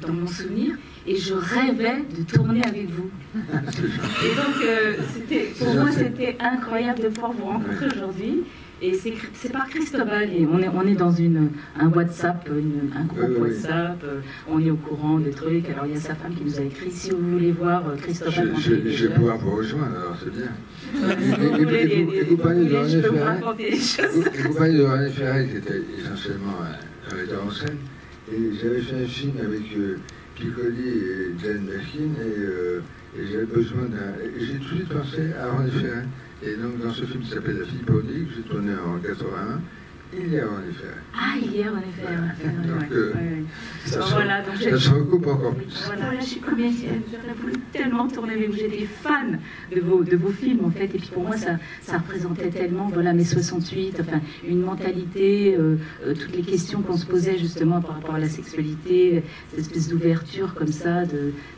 dans mon souvenir, et je rêvais de tourner avec vous. Et donc, pour moi, c'était incroyable de pouvoir vous rencontrer aujourd'hui. Et c'est par Cristobal, et on est dans un WhatsApp, un groupe WhatsApp, on est au courant des trucs. Alors il y a sa femme qui nous a écrit, si vous voulez voir Cristobal. Je vais pouvoir vous rejoindre, alors c'est bien. Et vous parlez de René Ferret. Vous parlez de René Ferret, qui était essentiellement un metteur en scène. Et j'avais fait un film avec Piccoli et Jane Birkin, et j'avais besoin j'ai tout de suite pensé à René Ferret. Et donc, dans ce film qui s'appelle La fille prodigue, j'ai tourné en 81, il y a René Ferret. Ah, il y a René Ferret. Ça se recoupe encore plus. Voilà, je suis comédienne, j'aurais voulu tellement tourner avec vous. J'étais fan de vos films, en fait. Et puis pour moi, ça représentait tellement, voilà, mai 68, enfin, une mentalité, toutes les questions qu'on se posait justement par rapport à la sexualité, cette espèce d'ouverture comme ça,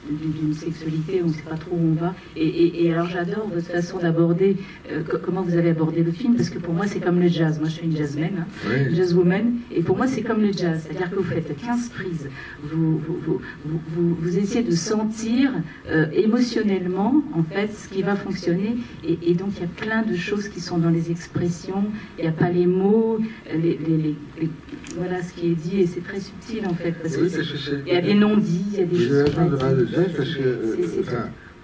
d'une sexualité, on ne sait pas trop où on va. Et alors j'adore votre façon d'aborder, comment vous avez abordé le film, parce que pour moi, c'est comme le jazz. Moi, je suis une jazzman, hein, oui. jazzwoman, et pour moi, c'est comme le jazz. C'est-à-dire que vous faites 15 prises, vous essayez de sentir émotionnellement, en fait, ce qui va fonctionner, et donc il y a plein de choses qui sont dans les expressions, il n'y a pas les mots, voilà ce qui est dit, et c'est très subtil, en fait, parce que il y a des non-dits, il y a des choses qui sont pas dites. Parce que,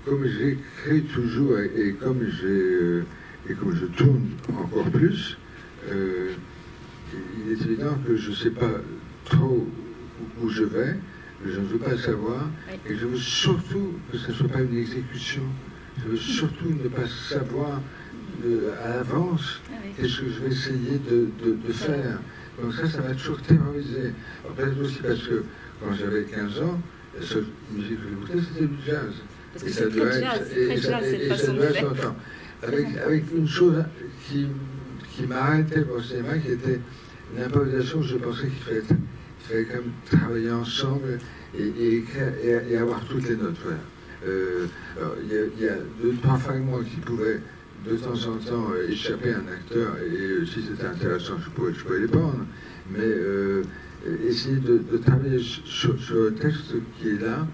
comme j'écris toujours, et comme je tourne encore plus, il est évident que je ne sais pas trop où je vais, je ne veux pas le savoir, et je veux surtout que ce ne soit pas une exécution. Je veux surtout ne pas savoir à l'avance qu'est-ce que je vais essayer de faire. Donc ça m'a toujours terrorisé. Peut-être aussi parce que quand j'avais 15 ans, la seule musique que j'écoutais, c'était du jazz. Parce que c'est très jazz, cette façon de faire. Avec une chose qui m'a arrêté pour le cinéma, qui était une improvisation. Je pensais qu'il fallait quand même travailler ensemble et écrire et avoir toutes les notes. Voilà. Il y a 2-3 fragments qui pouvaient de temps en temps échapper à un acteur, et si c'était intéressant, je pouvais les prendre. Mais essayer de travailler sur le texte qui est là,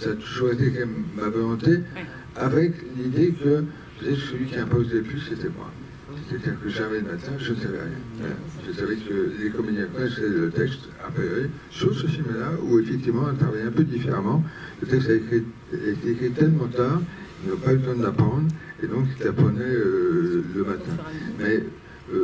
ça a toujours été quand même ma volonté, avec l'idée que peut-être celui qui imposait le plus, c'était moi. C'est-à-dire que j'arrivais le matin, je ne savais rien. Je savais que les comédiens connaissaient le texte a priori, sur ce film-là, où effectivement on travaillait un peu différemment. Le texte a été écrit tellement tard, ils n'ont pas eu le temps de l'apprendre, et donc ils l'apprenaient le matin. Mais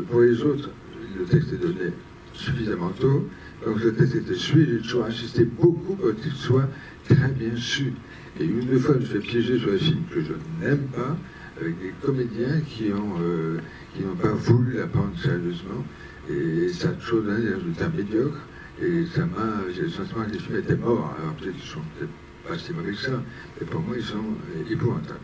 pour les autres, le texte est donné suffisamment tôt, donc le texte était su, et j'ai toujours insisté beaucoup pour que le texte soit très bien su. Et une ou deux fois, je me suis fait piéger sur un film que je n'aime pas, avec des comédiens qui n'ont pas voulu la prendre sérieusement, et ça a toujours donné des résultats médiocres, et j'ai le sentiment que les films étaient morts. Alors peut-être qu'ils sont peut-être pas si mauvais que ça, mais pour moi ils sont épouvantables.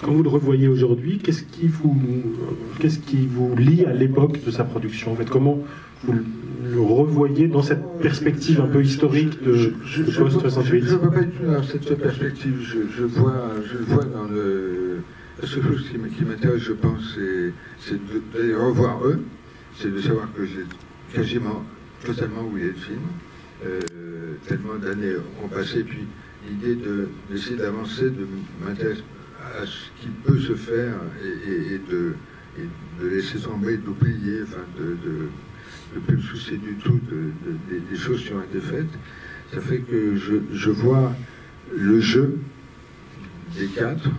Quand vous le revoyez aujourd'hui, qu'est-ce qui vous lie à l'époque de sa production? En fait, comment vous le revoyez dans cette perspective un peu historique de post-68? Je ne vois pas du tout dans cette perspective. Je le vois dans le... La seule chose qui m'intéresse, je pense, c'est de les revoir eux, c'est de savoir que j'ai quasiment totalement oublié le film. Tellement d'années ont passé, puis l'idée d'essayer d'avancer, de m'intéresser à ce qui peut se faire et de laisser tomber, d'oublier, enfin de plus me soucier du tout des choses qui ont été faites. Ça fait que je vois le jeu des quatre,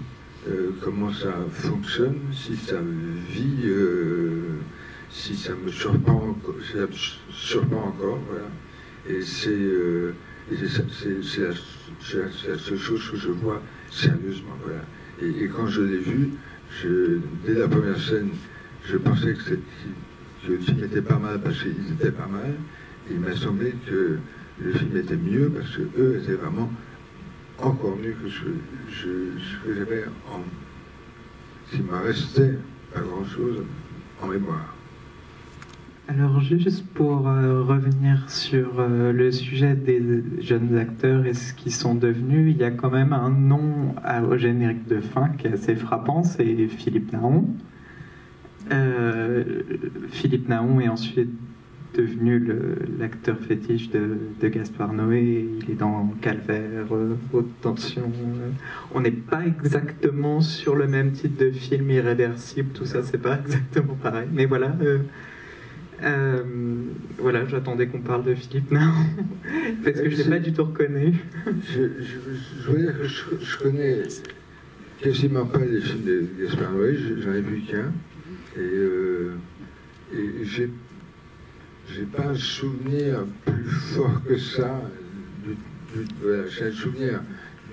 comment ça fonctionne, si ça vit, si ça me surprend encore, voilà. Et c'est la seule chose que je vois sérieusement, voilà. Et quand je l'ai vu, dès la première scène, je pensais que le film était pas mal parce qu'ils étaient pas mal. Et il m'a semblé que le film était mieux parce qu'eux étaient vraiment encore mieux que ce que j'avais s'il me restait pas grand-chose en mémoire. Alors juste pour revenir sur le sujet des jeunes acteurs et ce qu'ils sont devenus, il y a quand même un nom au générique de fin qui est assez frappant, c'est Philippe Naon. Philippe Naon est ensuite devenu l'acteur fétiche de Gaspard Noé. Il est dans Calvaire, Haute Tension. On n'est pas exactement sur le même type de film, Irréversible, tout ça, c'est pas exactement pareil. Mais voilà, voilà, j'attendais qu'on parle de Philippe Naon, parce que je ne l'ai pas du tout reconnu. Je veux dire que je connais quasiment pas les films de Gaspard Noé, j'en ai vu qu'un. Et j'ai pas un souvenir plus fort que ça. Voilà, j'ai un souvenir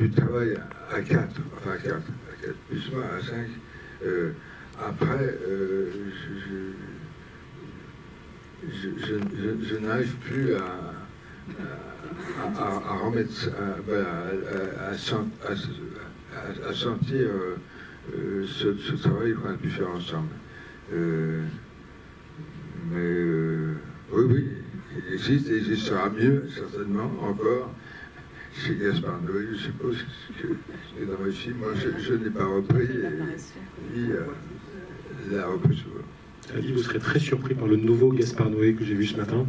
du travail à 4, enfin à 4 plus moi à 5. Après, je n'arrive plus à remettre, à sentir ce travail qu'on a pu faire ensemble. Oui, il existe et il existera mieux, certainement, encore, chez Gaspard Noé. Je suppose que dans mes films, moi, je n'ai pas repris, et lui l'a repris souvent. Vous serez très surpris par le nouveau Gaspard Noé que j'ai vu ce matin,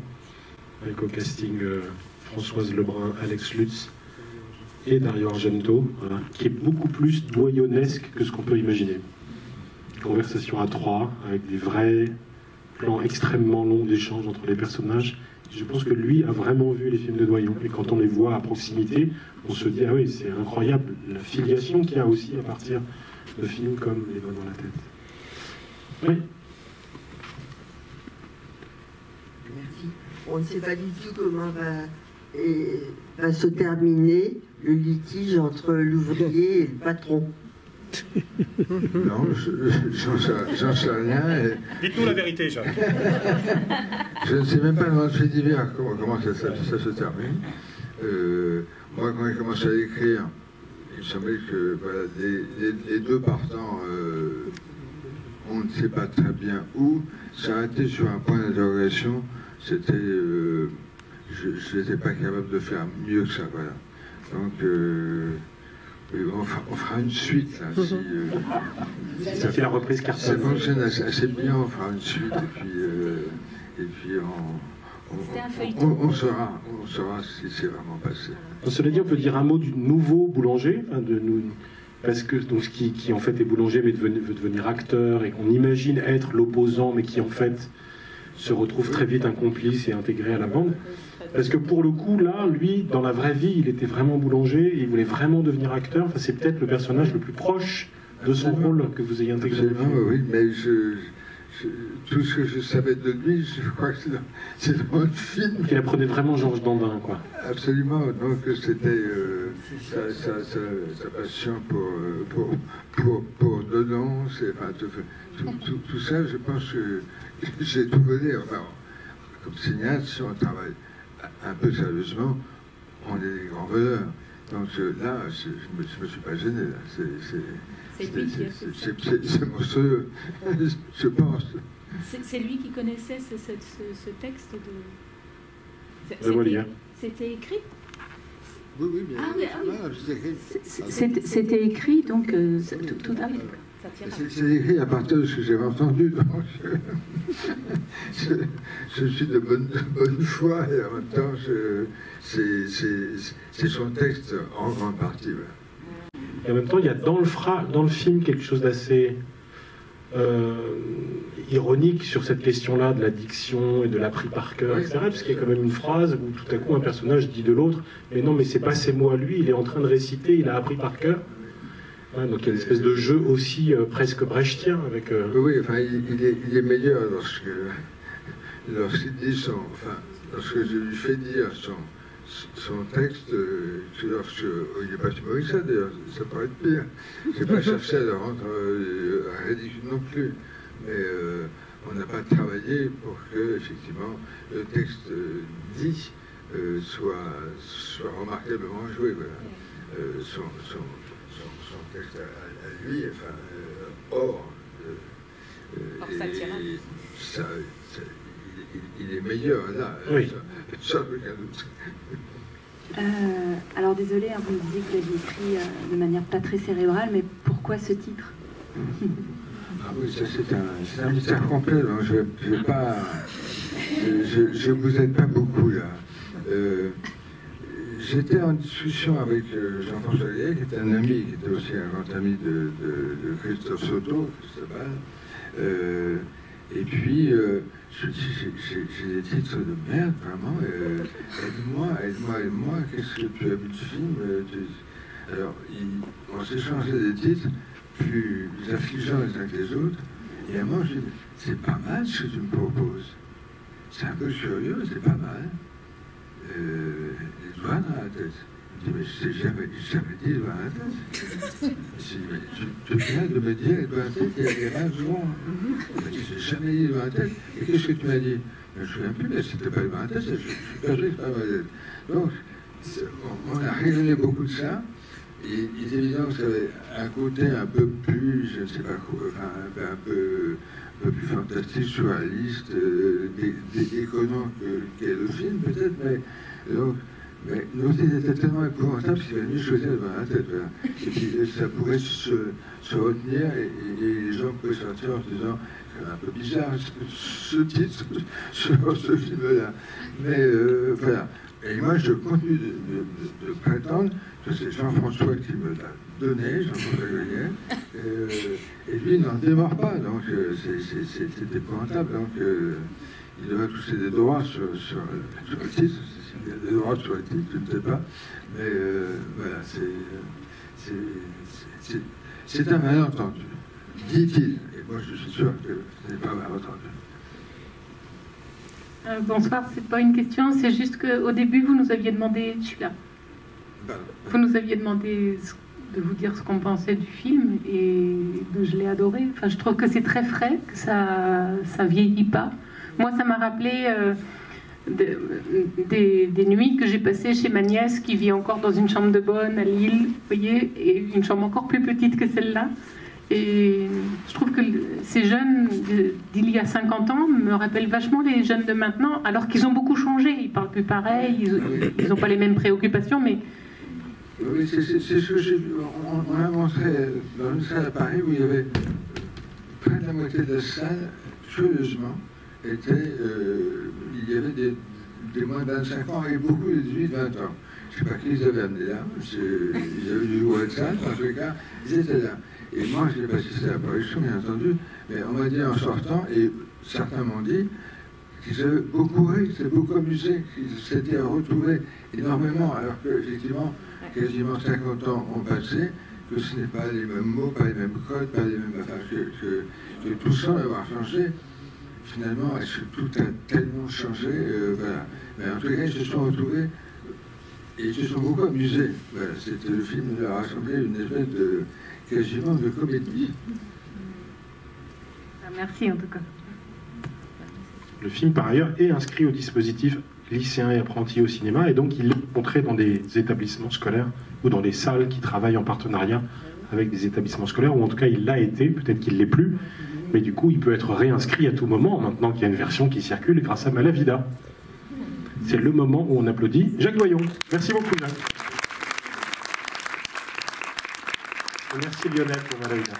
avec au casting Françoise Lebrun, Alex Lutz et Dario Argento, voilà, qui est beaucoup plus doyennesque que ce qu'on peut imaginer. Conversation à trois, avec des vrais plans extrêmement longs d'échanges entre les personnages. Je pense que lui a vraiment vu les films de Doyon. Et quand on les voit à proximité, on se dit, ah oui, c'est incroyable, la filiation qu'il y a aussi à partir de films comme Les Doigts dans la tête. Oui. Merci. On ne sait pas du tout comment va se terminer le litige entre l'ouvrier et le patron. Non, j'en sais rien. Dites-nous la vérité, Jacques. Je ne sais même pas dans le fait divers comment ça se termine. Moi, quand j'ai commencé à écrire, il semblait que voilà, les deux partants, on ne sait pas très bien où, s'arrêter sur un point d'interrogation, c'était... je n'étais pas capable de faire mieux que ça, voilà. Donc, on fera une suite, là. Si, ça fait la reprise Carton. Ça fonctionne assez bien, on fera une suite, et puis on saura ce qui s'est vraiment passé. Cela dit, on peut dire un mot du nouveau boulanger, parce que donc, qui en fait est boulanger, mais veut devenir acteur, et qu'on imagine être l'opposant, mais qui en fait se retrouve très vite un complice et intégré à la bande. Parce que pour le coup, là, lui, dans la vraie vie, il était vraiment boulanger, et il voulait vraiment devenir acteur. Enfin, c'est peut-être le personnage le plus proche de son rôle que vous ayez intégré. Oui, mais tout ce que je savais de lui, je crois que c'est dans le film. Il apprenait vraiment Georges Dandin, quoi. Absolument, donc c'était sa passion pour Dedans, enfin, tout ça, je pense que j'ai tout donné. Enfin, comme cinéaste, si on travaille un peu sérieusement, on est des grands voleurs. Donc là, je ne me suis pas gêné. C'est monstrueux, je pense. C'est lui qui connaissait ce texte de... C'était écrit? Oui, bien. C'était écrit, donc tout à fait. C'est écrit à partir de ce que j'ai entendu. Donc je suis de bonne foi et en même temps, c'est son texte en grande partie. Ouais. Et en même temps, il y a dans le film quelque chose d'assez ironique sur cette question-là de l'addiction et de l'appris par cœur, etc. Parce qu'il y a quand même une phrase où tout à coup un personnage dit de l'autre « Mais non, mais c'est pas ces mots à lui, il est en train de réciter, il a appris par cœur. » Donc il y a une espèce de jeu aussi presque brechtien avec... Oui, enfin, il est meilleur lorsqu'il dit lorsque je lui fais dire son texte, il n'est pas si mauvais que ça d'ailleurs, ça pourrait être pire. Je n'ai pas cherché à le rendre ridicule non plus, mais on n'a pas travaillé pour que, effectivement, le texte dit soit remarquablement joué. Voilà. Son texte à lui, enfin, hors il est meilleur là. Oui. Ça, aucun doute. Alors désolé, hein, vous me disiez que vous l'aviez écrit de manière pas très cérébrale, mais pourquoi ce titre? Oui, ça c'est un mystère complet, donc je vais pas... Je vous aide pas beaucoup là. J'étais en discussion avec Jean-François Gaillet, qui était un ami, qui était aussi un grand ami de Christophe Soto, Cristobal. Et puis, j'ai des titres de merde, vraiment. Aide-moi, qu'est-ce que tu as vu de film? Alors, on s'est changé des titres, plus affligeants les uns que les autres. Et à un moment, je dis, c'est pas mal ce que tu me proposes. C'est un peu curieux, c'est pas mal. Les doigts dans la tête. Je dis, mais je n'ai jamais dit les doigts dans la tête. Je dis, mais tu viens de me dire les doigts dans la tête il y a des 20 secondes. Je dis, je n'ai jamais dit les doigts dans la tête. Et qu'est-ce que tu m'as dit? Je ne me souviens plus, mais c'était pas les doigts dans la tête, je suis persuadé que c'était pas les doigts dans la tête. Donc, on a raisonné beaucoup de ça. Et il est évident que ça avait un côté un peu plus, je ne sais pas quoi, enfin, un peu plus fantastique, surréaliste, déconnant qu'est le film peut-être, mais l'autre était tellement épouvantable qu'il avait mieux choisir devant la tête. Voilà. Et puis, ça pourrait se retenir et les gens pouvaient sortir en se disant c'est un peu bizarre ce titre sur ce film-là. Mais voilà. Et moi, je continue de prétendre que c'est Jean-François qui me l'a donné, Jean-François Gaillet, et lui, il n'en démord pas, donc c'est épouvantable. Donc, il devrait toucher des droits sur le titre, s'il y a des droits sur le titre, je ne sais pas. Mais voilà, c'est un malentendu, dit-il. Et moi, je suis sûr que ce n'est pas un malentendu. Bonsoir, c'est pas une question, c'est juste qu'au début, vous nous aviez demandé, je suis là, vous nous aviez demandé de vous dire ce qu'on pensait du film et je l'ai adoré. Enfin, je trouve que c'est très frais, que ça vieillit pas. Moi, ça m'a rappelé des nuits que j'ai passées chez ma nièce qui vit encore dans une chambre de bonne à Lille, vous voyez, et une chambre encore plus petite que celle-là. Et je trouve que ces jeunes d'il y a 50 ans me rappellent vachement les jeunes de maintenant, alors qu'ils ont beaucoup changé. Ils parlent plus pareil, ils n'ont pas les mêmes préoccupations, mais... Oui, c'est ce que j'ai vu. On a montré dans une salle à Paris où il y avait près de la moitié de la salle, curieusement, il y avait des moins de 25 ans et beaucoup de 18-20 ans. Je ne sais pas qui ils avaient amené là, ils avaient du jouet de salle, en tout cas, ils étaient là. Et moi, je n'ai pas assisté à la production, bien entendu, mais on m'a dit en sortant, et certains m'ont dit, qu'ils avaient beaucoup ri, qu'ils s'étaient beaucoup amusés, qu'ils s'étaient retrouvés énormément, alors qu'effectivement, quasiment 50 ans ont passé, que ce n'est pas les mêmes mots, pas les mêmes codes, pas les mêmes affaires, que tout sans avoir changé. Finalement, tout a tellement changé, voilà. Mais en tout cas, ils se sont retrouvés et ils se sont beaucoup amusés. Voilà, c'était le film qui a rassemblé une espèce de quasiment de comédie. Merci en tout cas. Le film, par ailleurs, est inscrit au dispositif lycéens et apprentis au cinéma, et donc il est montré dans des établissements scolaires ou dans des salles qui travaillent en partenariat avec des établissements scolaires, ou en tout cas il l'a été, peut-être qu'il ne l'est plus, mais du coup il peut être réinscrit à tout moment, maintenant qu'il y a une version qui circule grâce à Malavida. C'est le moment où on applaudit Jacques Doyon. Merci beaucoup, Jacques. Et merci Lionel pour Malavida.